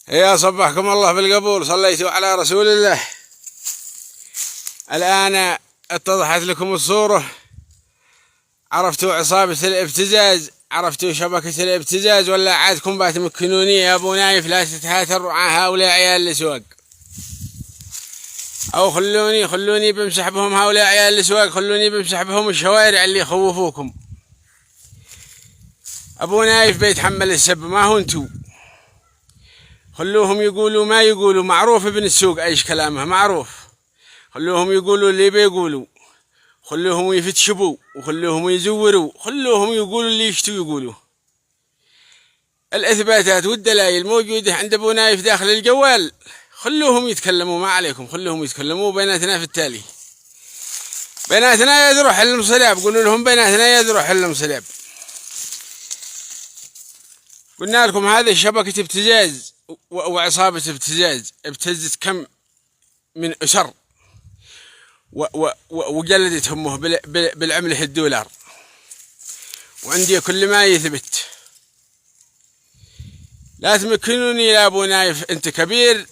يا صبحكم الله بالقبول، صليتوا على رسول الله. الآن اتضحت لكم الصورة، عرفتوا عصابة الابتزاز، عرفتوا شبكة الابتزاز، ولا عادكم باتمكنوني يا أبو نايف لا تتهاتروا مع هؤلاء عيال الأسواق، أو خلوني بمسح بهم هؤلاء عيال الأسواق، خلوني بمسح بهم الشوارع اللي يخوفوكم. أبو نايف بيتحمل السب، ما هو انتو. خلوهم يقولوا ما يقولوا، معروف ابن السوق ايش كلامه معروف. خلوهم يقولوا اللي بيقولوا، خلوهم يفتشبوا وخلوهم يزوروا، خلوهم يقولوا اللي يشتوا يقولوا. الاثباتات والدلائل موجوده عند ابو نايف داخل الجوال، خلوهم يتكلموا، ما عليكم، خلوهم يتكلموا بيناتنا في التالي. بيناتنا يدروا حل مصلاب، قولوا لهم بيناتنا يدروا حل مصلاب. قلنا لكم هذه شبكة ابتزاز وعصابة ابتزاز، ابتزت كم من أسر وجلدت همه بالعملة الدولار، وعندي كل ما يثبت. لا تمكنوني يا أبو نايف، أنت كبير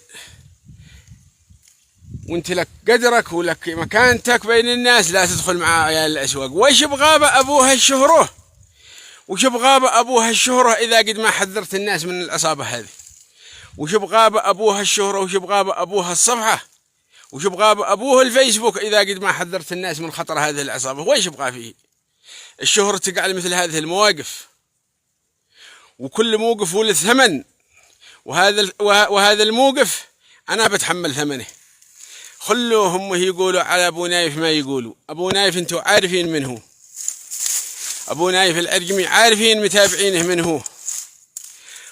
وأنت لك قدرك ولك مكانتك بين الناس، لا تدخل مع عيال الأسواق. وش بغاب أبوها الشهرة، وش بغاب أبوها الشهرة إذا قد ما حذرت الناس من العصابة هذه؟ وش بغاب أبوها الشهرة، وش بغاب أبوها الصفحة، وش بغاب أبوه الفيسبوك إذا قد ما حذرت الناس من خطر هذه العصابة؟ وش بغى فيه؟ الشهرة تقع مثل هذه المواقف، وكل موقف له ثمن، وهذا الموقف أنا بتحمل ثمنه. خلوهم يقولوا على أبو نايف ما يقولوا. أبو نايف أنتوا عارفين من هو، أبو نايف العرقمي عارفين متابعينه من هو.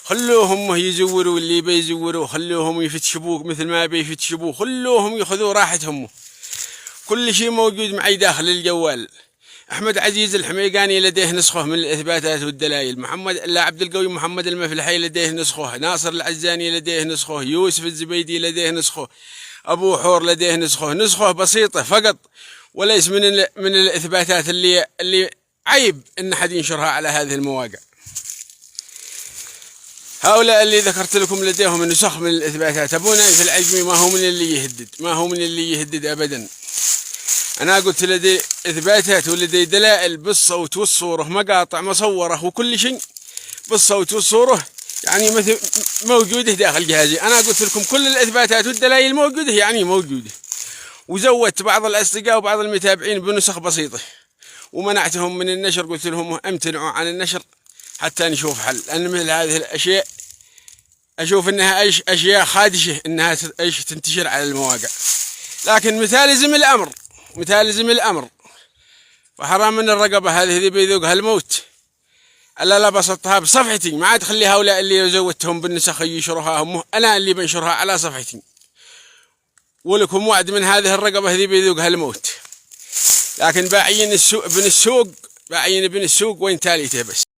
خلوهم يزوروا اللي بيزوروا، خلوهم يفتشبوك مثل ما بيفتشبوه، خلوهم ياخذوا راحتهم. كل شيء موجود معي داخل الجوال. أحمد عزيز الحميقاني لديه نسخه من الإثباتات والدلائل، عبد القوي محمد المفلحي لديه نسخه، ناصر العزاني لديه نسخه، يوسف الزبيدي لديه نسخه، أبو حور لديه نسخه بسيطة فقط، وليس من الإثباتات اللي عيب إن حد ينشرها على هذه المواقع. هؤلاء اللي ذكرت لكم لديهم نسخ من الإثباتات. أبو نايف العجمي ما هو من اللي يهدد أبدا. أنا قلت لدي إثباتات ولدي دلائل بالصوت والصورة، مقاطع مصورة وكل شيء بالصوت والصورة، يعني مثل موجودة داخل جهازي. أنا قلت لكم كل الإثباتات والدلائل موجودة، يعني موجودة. وزودت بعض الأصدقاء وبعض المتابعين بنسخ بسيطة، ومنعتهم من النشر. قلت لهم امتنعوا عن النشر حتى نشوف حل، لأن مثل هذه الأشياء أشوف أنها أشياء خادشة أنها تنتشر على المواقع. لكن مثال زم الأمر فحرام من الرقبة هذه اللي بيذوقها الموت. ألا لا بسطتها بصفحتي، ما عاد خلي هؤلاء اللي زودتهم بالنسخ ينشرها هم، أنا اللي بنشرها على صفحتي. ولكم وعد من هذه الرقبة هذه بيذوقها الموت. لكن باعين ابن السوق وين تاليته بس.